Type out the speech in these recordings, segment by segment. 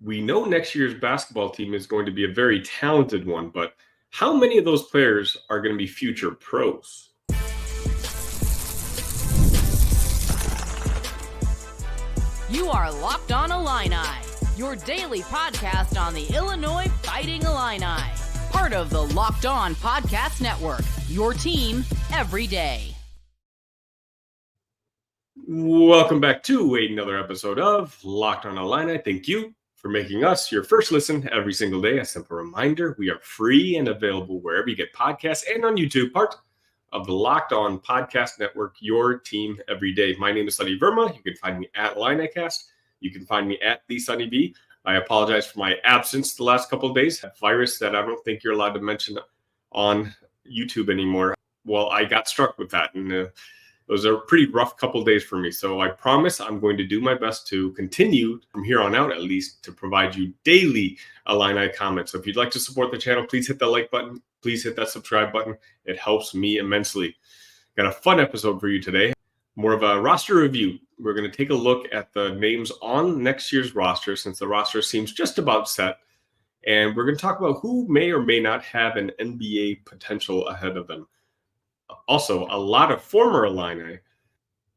We know next year's basketball team is going to be a very talented one, but how many of those players are going to be future pros? You are Locked On Illini, your daily podcast on the Illinois Fighting Illini. Part of the Locked On Podcast Network, your team every day. Welcome back to another episode of Locked On Illini. Thank you for making us your first listen every single day. A simple reminder, we are free and available wherever you get podcasts and on YouTube, part of the Locked On Podcast Network, your team every day. My name is Sunny Verma. You can find me at IlliniCast. You can find me at the Sunny V. I apologize for my absence the last couple of days. A virus that I don't think you're allowed to mention on YouTube anymore. Well, I got struck with that, and those are a pretty rough couple of days for me. So I promise I'm going to do my best to continue from here on out, at least, to provide you daily Illini comments. So if you'd like to support the channel, please hit that like button. Please hit that subscribe button. It helps me immensely. Got a fun episode for you today. More of a roster review. We're going to take a look at the names on next year's roster, since the roster seems just about set. And we're going to talk about who may or may not have an NBA potential ahead of them. Also, a lot of former Illini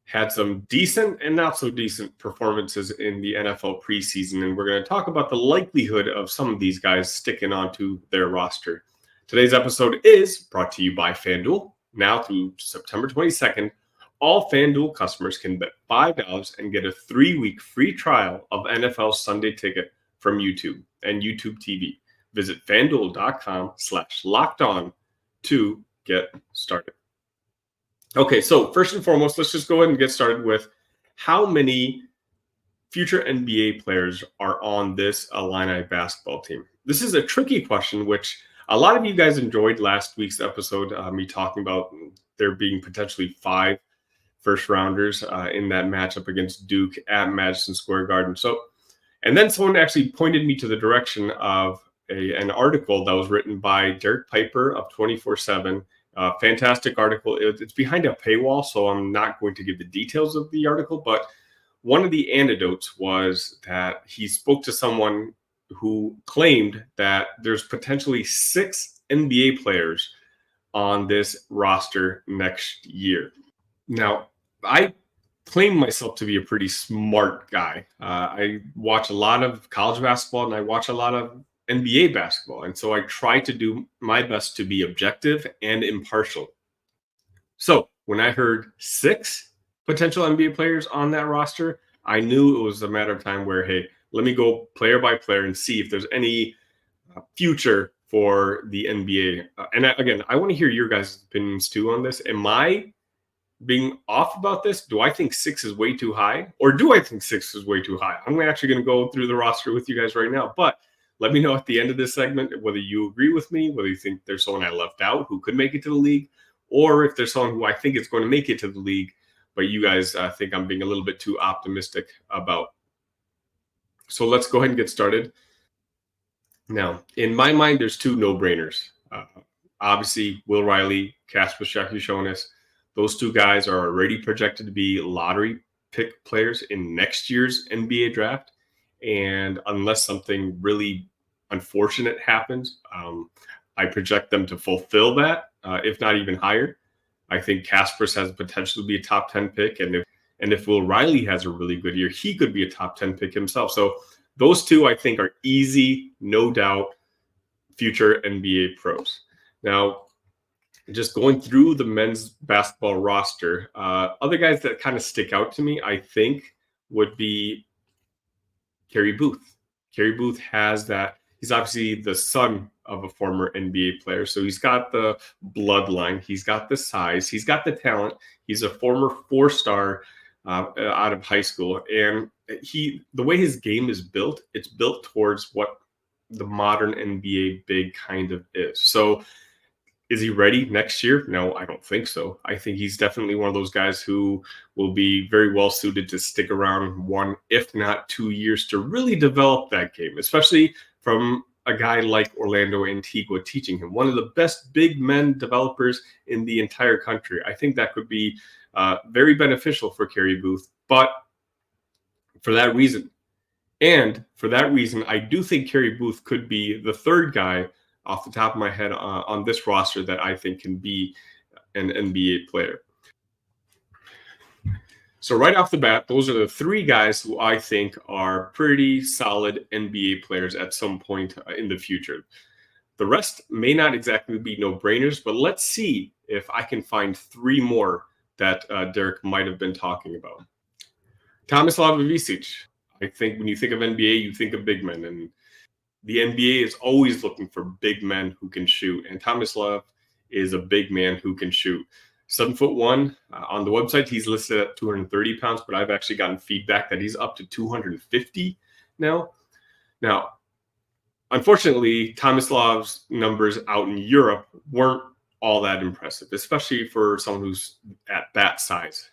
had some decent and not so decent performances in the NFL preseason, and we're going to talk about the likelihood of some of these guys sticking onto their roster. Today's episode is brought to you by FanDuel. Now through September 22nd, all FanDuel customers can bet $5 and get a 3-week free trial of NFL Sunday Ticket from YouTube and YouTube TV. Visit FanDuel.com/lockedon to get started. Okay, so first and foremost, let's just go ahead and get started with how many future NBA players are on this Illini basketball team. This is a tricky question, which a lot of you guys enjoyed last week's episode, me talking about there being potentially 5 first-rounders in that matchup against Duke at Madison Square Garden. And then someone actually pointed me to the direction of an article that was written by Derek Piper of 24/7. Fantastic article. It's behind a paywall, so I'm not going to give the details of the article, but one of the anecdotes was that he spoke to someone who claimed that there's potentially 6 NBA players on this roster next year. Now, I claim myself to be a pretty smart guy. I watch a lot of college basketball and I watch a lot of NBA basketball. And so I try to do my best to be objective and impartial. So when I heard 6 potential NBA players on that roster, I knew it was a matter of time where, hey, let me go player by player and see if there's any future for the NBA. Again, I want to hear your guys' opinions too on this. Am I being off about this? Do I think 6 is way too high? Or do I think 6 is way too high? I'm actually going to go through the roster with you guys right now. But let me know at the end of this segment whether you agree with me, whether you think there's someone I left out who could make it to the league, or if there's someone who I think is going to make it to the league, but you guys think I'm being a little bit too optimistic about. So let's go ahead and get started. Now, in my mind, there's 2 no-brainers. Obviously, Will Riley, Kasper Schacht-Jonas, those 2 guys are already projected to be lottery pick players in next year's NBA draft. And unless something really unfortunate happens, I project them to fulfill that, if not even higher. I think Kasper's has potential to be a top 10 pick. And if Will Riley has a really good year, he could be a top 10 pick himself. So those 2, I think, are easy, no doubt, future NBA pros. Now, just going through the men's basketball roster, other guys that kind of stick out to me, I think, would be Kerry Booth. Kerry Booth has that. He's obviously the son of a former NBA player. So he's got the bloodline. He's got the size. He's got the talent. He's a former 4-star out of high school. And the way his game is built, it's built towards what the modern NBA big kind of is. So is he ready next year? No, I don't think so. I think he's definitely one of those guys who will be very well suited to stick around 1, if not 2 years to really develop that game, especially from a guy like Orlando Antigua teaching him, one of the best big men developers in the entire country. I think that could be very beneficial for Kerry Booth. But for that reason, And for that reason, I do think Kerry Booth could be the third guy off the top of my head on this roster that I think can be an NBA player. So right off the bat, those are the three guys who I think are pretty solid NBA players at some point in the future. The rest may not exactly be no-brainers, but let's see if I can find three more that Derek might have been talking about. Tomislav Ivicic. I think when you think of NBA, you think of big men, and the NBA is always looking for big men who can shoot, and Tomislav is a big man who can shoot. 7'1" on the website, he's listed at 230 pounds, but I've actually gotten feedback that he's up to 250 now. Now, unfortunately, Tomislav's numbers out in Europe weren't all that impressive, especially for someone who's at that size.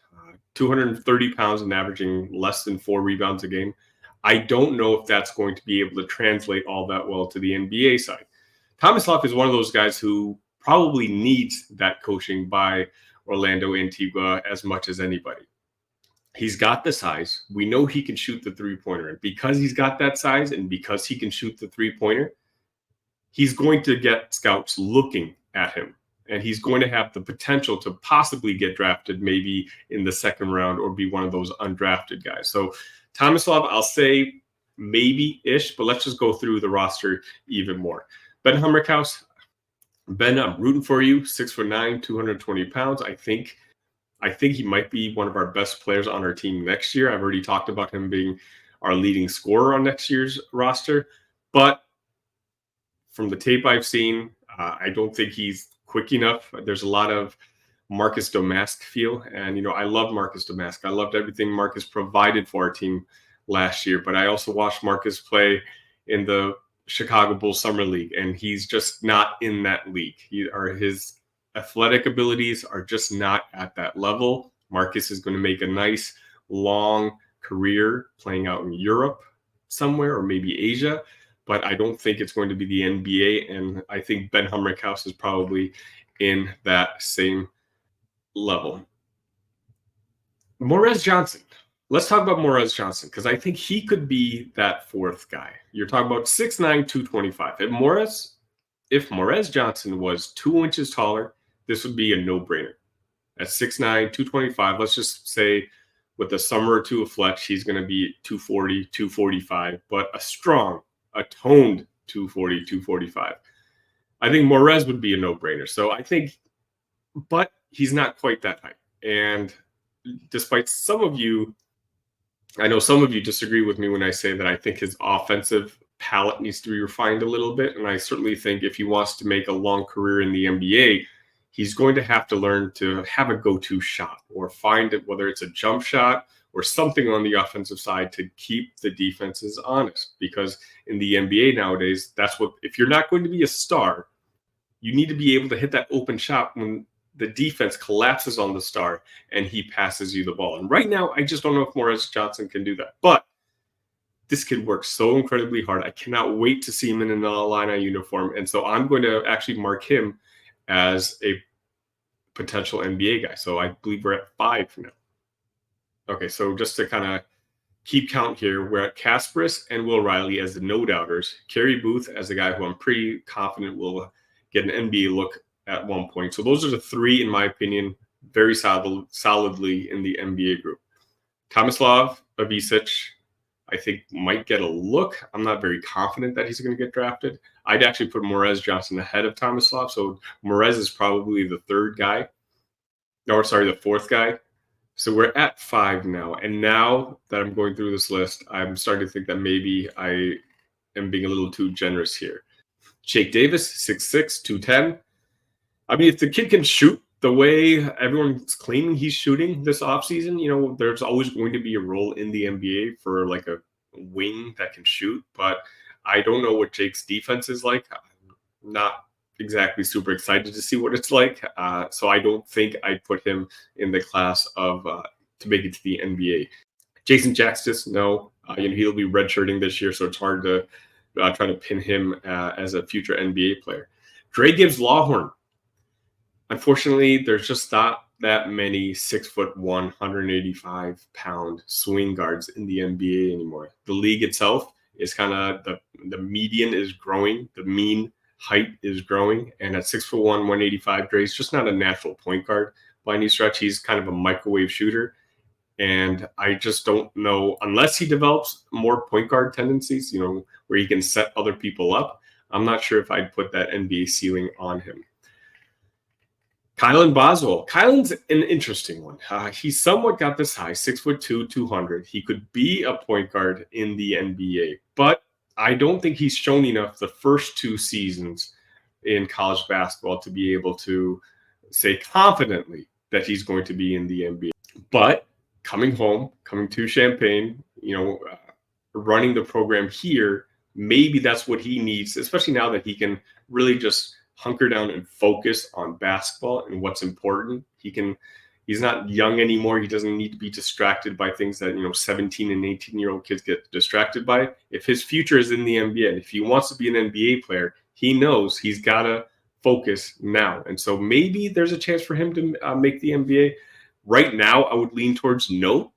230 pounds and averaging less than 4 rebounds a game. I don't know if that's going to be able to translate all that well to the NBA side. Tomislav is one of those guys who probably needs that coaching by Orlando Antigua as much as anybody. He's got the size. We know he can shoot the three-pointer. And because he's got that size and because he can shoot the three-pointer, he's going to get scouts looking at him. And he's going to have the potential to possibly get drafted maybe in the second round or be one of those undrafted guys. So Tomislav, I'll say maybe-ish, but let's just go through the roster even more. Ben Hummerkaus. Ben, I'm rooting for you. 6'9", 220 pounds. I think he might be one of our best players on our team next year. I've already talked about him being our leading scorer on next year's roster. But from the tape I've seen, I don't think he's quick enough. There's a lot of Marcus Domask feel. And, I love Marcus Domask. I loved everything Marcus provided for our team last year. But I also watched Marcus play in the Chicago Bulls Summer League, and he's just not in that league. His athletic abilities are just not at that level. Marcus is going to make a nice, long career playing out in Europe somewhere or maybe Asia, but I don't think it's going to be the NBA, and I think Ben Hummerkaus is probably in that same level. Morez Johnson. Let's talk about Morez Johnson, because I think he could be that fourth guy. You're talking about 6'9", 225. If Morez Johnson was 2 inches taller, this would be a no-brainer. At 6'9", 225, let's just say with a summer or two of flex, he's going to be 240, 245, but a strong, a toned 240, 245. I think Morez would be a no-brainer. So I think, but he's not quite that high. And despite I know some of you disagree with me when I say that I think his offensive palette needs to be refined a little bit. And I certainly think if he wants to make a long career in the NBA, he's going to have to learn to have a go-to shot or find it, whether it's a jump shot or something on the offensive side to keep the defenses honest. Because in the NBA nowadays, if you're not going to be a star, you need to be able to hit that open shot when the defense collapses on the star and he passes you the ball. And right now, I just don't know if Morez Johnson can do that. But this kid works so incredibly hard. I cannot wait to see him in an Illini uniform. And so I'm going to actually mark him as a potential NBA guy. So I believe we're at 5 now. Okay, so just to kind of keep count here, we're at Kasparis and Will Riley as the no-doubters. Kerry Booth as the guy who I'm pretty confident will get an NBA look at one point. So those are the three, in my opinion, very solidly in the NBA group. Tomislav Ivicic, I think, might get a look. I'm not very confident that he's going to get drafted. I'd actually put Morez Johnson ahead of Tomislav. So Morez is probably the fourth guy. So we're at 5 now. And now that I'm going through this list, I'm starting to think that maybe I am being a little too generous here. Jake Davis, 6'6", 210. I mean, if the kid can shoot the way everyone's claiming he's shooting this offseason, there's always going to be a role in the NBA for like a wing that can shoot. But I don't know what Jake's defense is like. I'm not exactly super excited to see what it's like. So I don't think I'd put him in the class of to make it to the NBA. Jason Jackstis, no. He'll be redshirting this year, so it's hard to try to pin him as a future NBA player. Dre Gibbs Lawhorn. Unfortunately, there's just not that many 6'1", 185-pound swing guards in the NBA anymore. The league itself is kind of the median is growing, the mean height is growing, and at 6'1", 185, Dre's just not a natural point guard by any stretch. He's kind of a microwave shooter, and I just don't know, unless he develops more point guard tendencies, where he can set other people up. I'm not sure if I'd put that NBA ceiling on him. Kylan Boswell. Kylan's an interesting one. He somewhat got this high, 6'2", 200. He could be a point guard in the NBA, but I don't think he's shown enough the first 2 seasons in college basketball to be able to say confidently that he's going to be in the NBA. But coming home, coming to Champaign, running the program here, maybe that's what he needs, especially now that he can really just hunker down and focus on basketball and what's important. He's not young anymore. He doesn't need to be distracted by things that 17 and 18-year-old kids get distracted by. If his future is in the NBA, and if he wants to be an NBA player, he knows he's got to focus now. And so maybe there's a chance for him to make the NBA. Right now, I would lean towards no.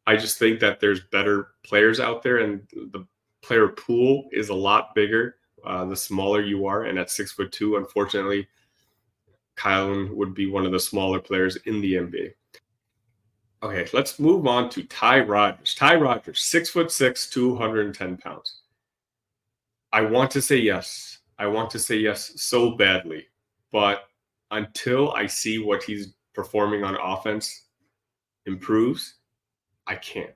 I just think that there's better players out there, and the player pool is a lot bigger the smaller you are. And at 6'2", unfortunately, Kylan would be one of the smaller players in the NBA. Okay, let's move on to Ty Rodgers. Ty Rodgers, 6'6", 210 pounds. I want to say yes. I want to say yes so badly. But until I see what he's performing on offense improves, I can't.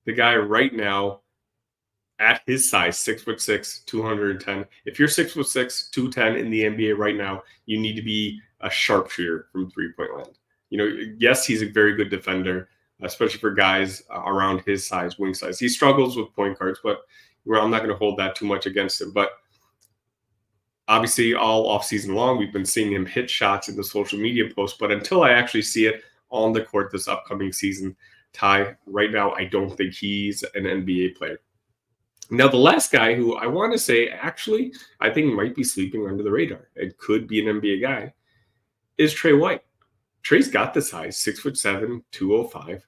The guy right now, at his size, 6'6", 210. If you're 6'6", 210 in the NBA right now, you need to be a sharpshooter from three-point land. Yes, he's a very good defender, especially for guys around his size, wing size. He struggles with point guards, but I'm not going to hold that too much against him. But obviously, all offseason long, we've been seeing him hit shots in the social media posts. But until I actually see it on the court this upcoming season, Ty, right now, I don't think he's an NBA player. Now, the last guy who I want to say actually I think might be sleeping under the radar and could be an NBA guy is Trey White. Trey's got the size, 6'7", 205.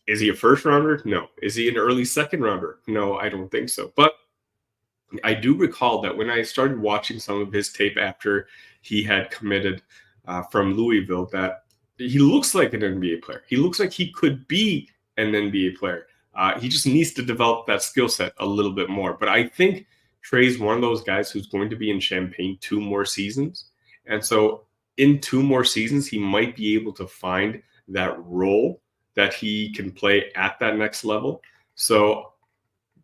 Is he a first rounder? No. Is he an early second rounder? No, I don't think so. But I do recall that when I started watching some of his tape after he had committed from Louisville, that he looks like an NBA player. He looks like he could be an NBA player. He just needs to develop that skill set a little bit more. But I think Trey's one of those guys who's going to be in Champaign 2 more seasons. And so in 2 more seasons, he might be able to find that role that he can play at that next level. So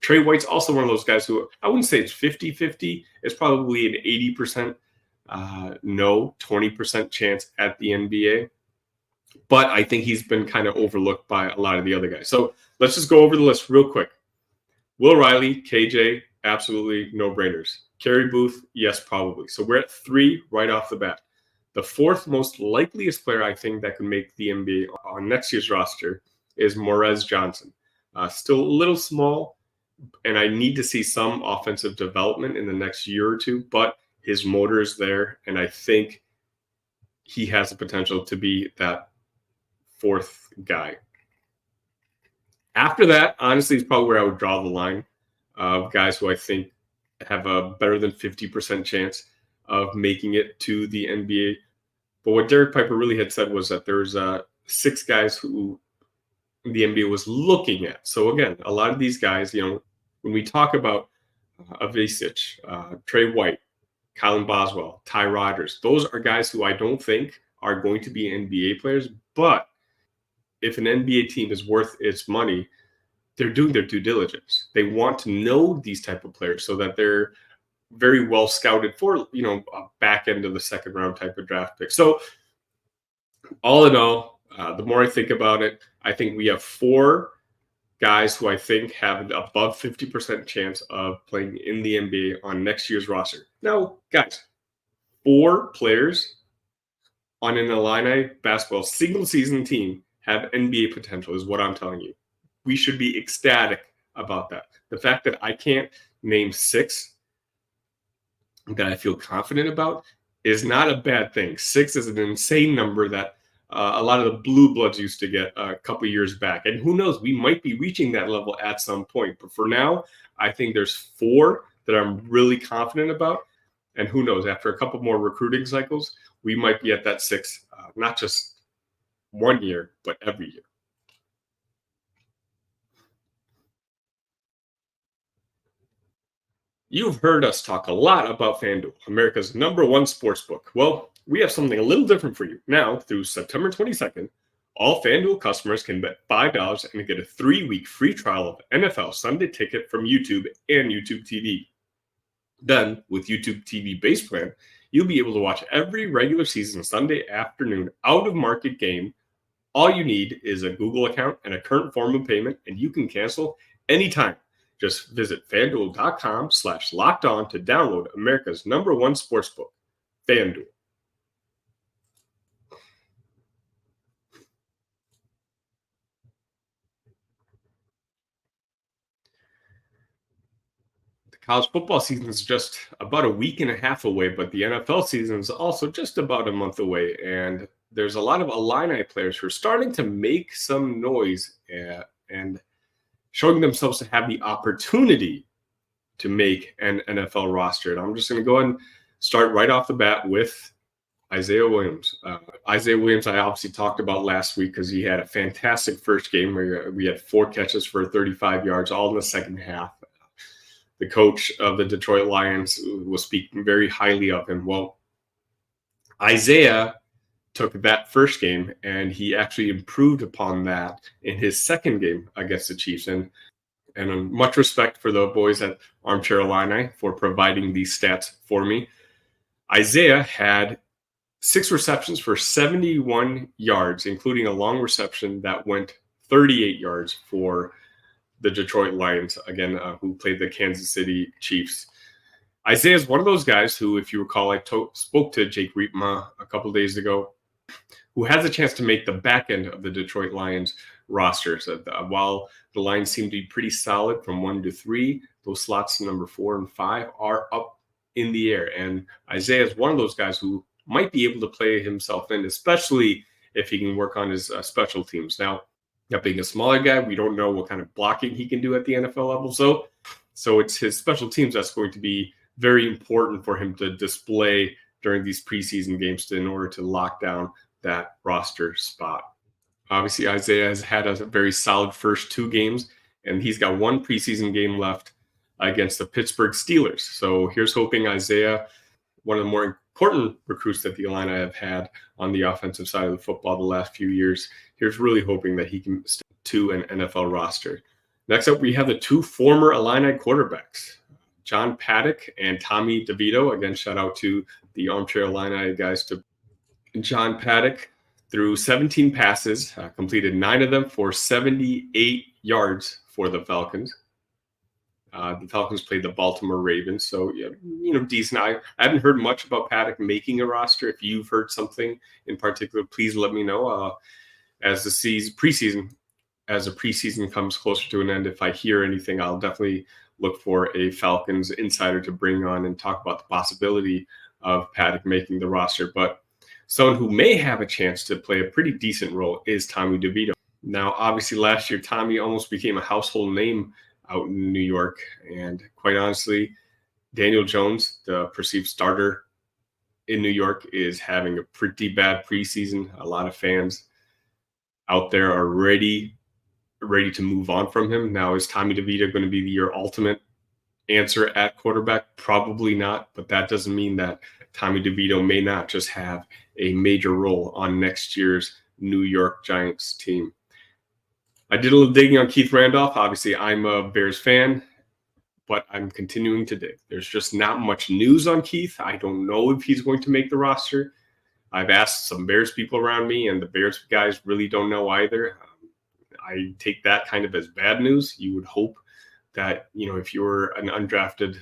Trey White's also one of those guys who I wouldn't say it's 50-50. It's probably an 80% no, 20% chance at the NBA. But I think he's been kind of overlooked by a lot of the other guys. So let's just go over the list real quick. Will Riley, KJ, absolutely no-brainers. Kerry Booth, yes, probably. So we're at 3 right off the bat. The 4th most likeliest player I think that could make the NBA on next year's roster is Morez Johnson. Still a little small, and I need to see some offensive development in the next year or 2, but his motor is there, and I think he has the potential to be that 4th guy. After that, honestly, is probably where I would draw the line of guys who I think have a better than 50% chance of making it to the NBA. But what Derek Piper really had said was that there's 6 guys who the NBA was looking at. So again, a lot of these guys, when we talk about Avicic, Trey White, Kylan Boswell, Ty Rodgers, those are guys who I don't think are going to be NBA players. But if an NBA team is worth its money, they're doing their due diligence. They want to know these type of players so that they're very well scouted for, a back end of the second round type of draft pick. So all in all, the more I think about it, I think we have 4 guys who I think have an above 50% chance of playing in the NBA on next year's roster. Now, guys, 4 players on an Illini basketball single season team have NBA potential is what I'm telling you. We should be ecstatic about that. The fact that I can't name 6 that I feel confident about is not a bad thing. 6 is an insane number that a lot of the blue bloods used to get a couple years back. And who knows, we might be reaching that level at some point. But for now, I think there's 4 that I'm really confident about. And who knows, after a couple more recruiting cycles, we might be at that 6, not just 1 year, but every year. You've heard us talk a lot about FanDuel, America's #1 sportsbook. Well, we have something a little different for you. Now, through September 22nd, all FanDuel customers can bet $5 and get a 3-week free trial of NFL Sunday Ticket from YouTube and YouTube TV. Then, with YouTube TV base plan, you'll be able to watch every regular season Sunday afternoon out-of-market game. All you need is a Google account and a current form of payment, and you can cancel anytime. Just visit FanDuel.com/lockedon to download America's #1 sportsbook, FanDuel. The college football season is just about a week and a half away, but the NFL season is also just about a month away. And there's a lot of Illini players who are starting to make some noise and showing themselves to have the opportunity to make an NFL roster. And I'm just going to go ahead and start right off the bat with Isaiah Williams. Isaiah Williams, I obviously talked about last week because he had a fantastic first game where we had 4 catches for 35 yards, all in the second half. The coach of the Detroit Lions was speaking very highly of him. Well, Isaiah took that first game and he actually improved upon that in his second game against the Chiefs. And much respect for the boys at Armchair Illini for providing these stats for me. Isaiah had 6 receptions for 71 yards, including a long reception that went 38 yards for the Detroit Lions, again, who played the Kansas City Chiefs. Isaiah is one of those guys who, if you recall, I spoke to Jake Riepma a couple of days ago, who has a chance to make the back end of the Detroit Lions roster. So while the Lions seem to be pretty solid from 1 to 3, those slots number 4 and 5 are up in the air. And Isaiah is one of those guys who might be able to play himself in, especially if he can work on his special teams. Now, being a smaller guy, we don't know what kind of blocking he can do at the NFL level. So it's his special teams that's going to be very important for him to display during these preseason games in order to lock down that roster spot. Obviously, Isaiah has had a very solid first 2 games, and he's got 1 preseason game left against the Pittsburgh Steelers. So here's hoping Isaiah, one of the more important recruits that the Illini have had on the offensive side of the football the last few years, here's really hoping that he can stick to an NFL roster. Next up, we have the 2 former Illini quarterbacks, John Paddock and Tommy DeVito. Again, shout out to the Armchair Illini guys. To John Paddock threw 17 passes, completed 9 of them for 78 yards for the Falcons. The Falcons played the Baltimore Ravens, so decent. I haven't heard much about Paddock making a roster. If you've heard something in particular, please let me know. As the preseason comes closer to an end, if I hear anything, I'll definitely look for a Falcons insider to bring on and talk about the possibility of Paddock making the roster. But someone who may have a chance to play a pretty decent role is Tommy DeVito. Now, obviously, last year, Tommy almost became a household name out in New York. And quite honestly, Daniel Jones, the perceived starter in New York, is having a pretty bad preseason. A lot of fans out there are ready to move on from him. Now, is Tommy DeVito going to be your ultimate answer at quarterback? Probably not, but that doesn't mean that Tommy DeVito may not just have a major role on next year's New York Giants team. I did a little digging on Keith Randolph. Obviously, I'm a Bears fan, but I'm continuing to dig. There's just not much news on Keith. I don't know if he's going to make the roster. I've asked some Bears people around me, and the Bears guys really don't know either. I take that kind of as bad news. You would hope that, if you're an undrafted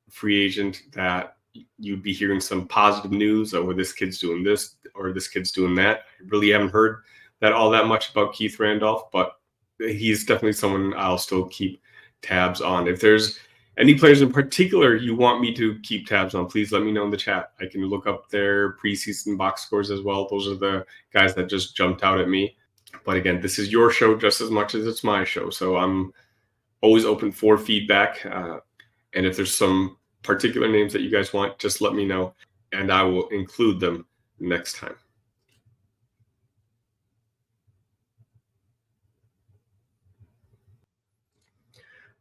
free agent, that you'd be hearing some positive news, or this kid's doing this, or this kid's doing that. I really haven't heard that all that much about Keith Randolph, but he's definitely someone I'll still keep tabs on. If there's Any players in particular you want me to keep tabs on, please let me know in the chat. I can look up their preseason box scores as well. Those are the guys that just jumped out at me. But again, this is your show just as much as it's my show. So I'm always open for feedback. And if there's some particular names that you guys want, just let me know, and I will include them next time.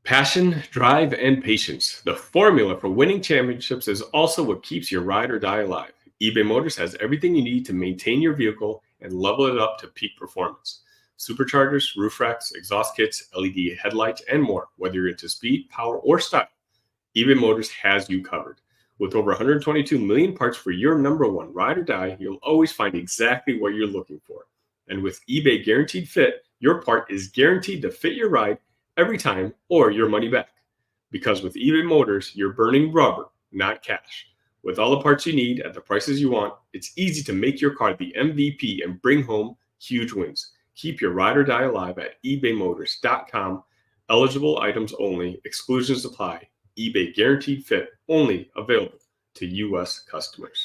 Passion, drive, and patience. The formula for winning championships is also what keeps your ride or die alive. eBay Motors has everything you need to maintain your vehicle and level it up to peak performance. Superchargers, roof racks, exhaust kits, LED headlights, and more. Whether you're into speed, power, or style, eBay Motors has you covered. With over 122 million parts for your number one ride or die, you'll always find exactly what you're looking for. And with eBay Guaranteed Fit, your part is guaranteed to fit your ride every time or your money back. Because with eBay Motors, you're burning rubber, not cash. With all the parts you need at the prices you want, it's easy to make your car the MVP and bring home huge wins. Keep your ride or die alive at ebaymotors.com. Eligible items only. Exclusions apply. eBay Guaranteed Fit only available to U.S. customers.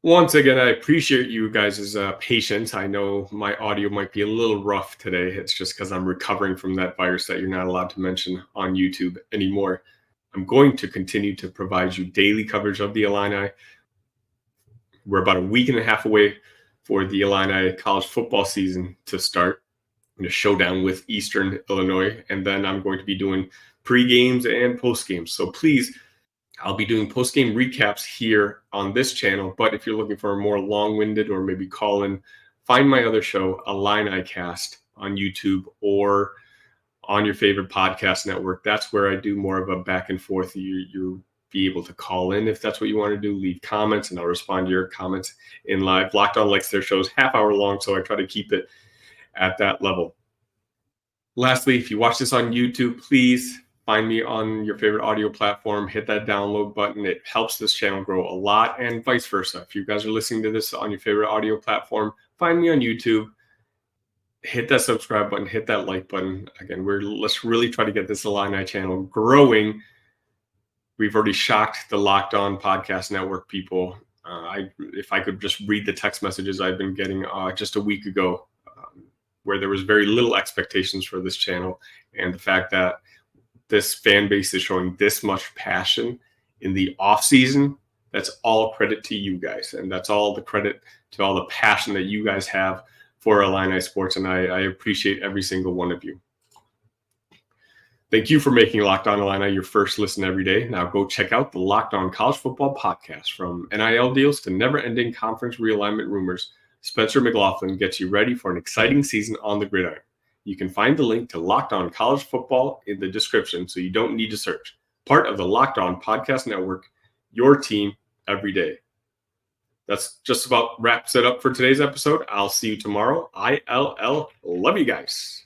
Once again, I appreciate you guys' patience. I know my audio might be a little rough today. It's just because I'm recovering from that virus that you're not allowed to mention on YouTube anymore. I'm going to continue to provide you daily coverage of the Illini. We're about a week and a half away for the Illini college football season to start. I'm going to showdown with Eastern Illinois, and then I'm going to be doing pre-games and post-games. So please, I'll be doing post-game recaps here on this channel, but if you're looking for a more long-winded or maybe call-in, find my other show, Illini Cast, on YouTube or on your favorite podcast network. That's where I do more of a back and forth. You'll be able to call in if that's what you want to do. Leave comments, and I'll respond to your comments in live. Locked On likes their shows half-hour long, so I try to keep it at that level. Lastly, if you watch this on YouTube, please find me on your favorite audio platform. Hit that download button. It helps this channel grow a lot, and vice versa. If you guys are listening to this on your favorite audio platform, find me on YouTube. Hit that subscribe button. Hit that like button. Again, let's really try to get this Illini channel growing. We've already shocked the Locked On Podcast Network people. If I could just read the text messages I've been getting just a week ago, where there was very little expectations for this channel, and the fact that this fan base is showing this much passion in the off season, that's all credit to you guys. And that's all the credit to all the passion that you guys have for Illini sports. And I appreciate every single one of you. Thank you for making Locked On Illini your first listen every day. Now go check out the Locked On College Football podcast. From NIL deals to never-ending conference realignment rumors, Spencer McLaughlin gets you ready for an exciting season on the gridiron. You can find the link to Locked On College Football in the description, so you don't need to search. Part of the Locked On Podcast Network, your team every day. That's just about wraps it up for today's episode. I'll see you tomorrow. ILL. Love you guys.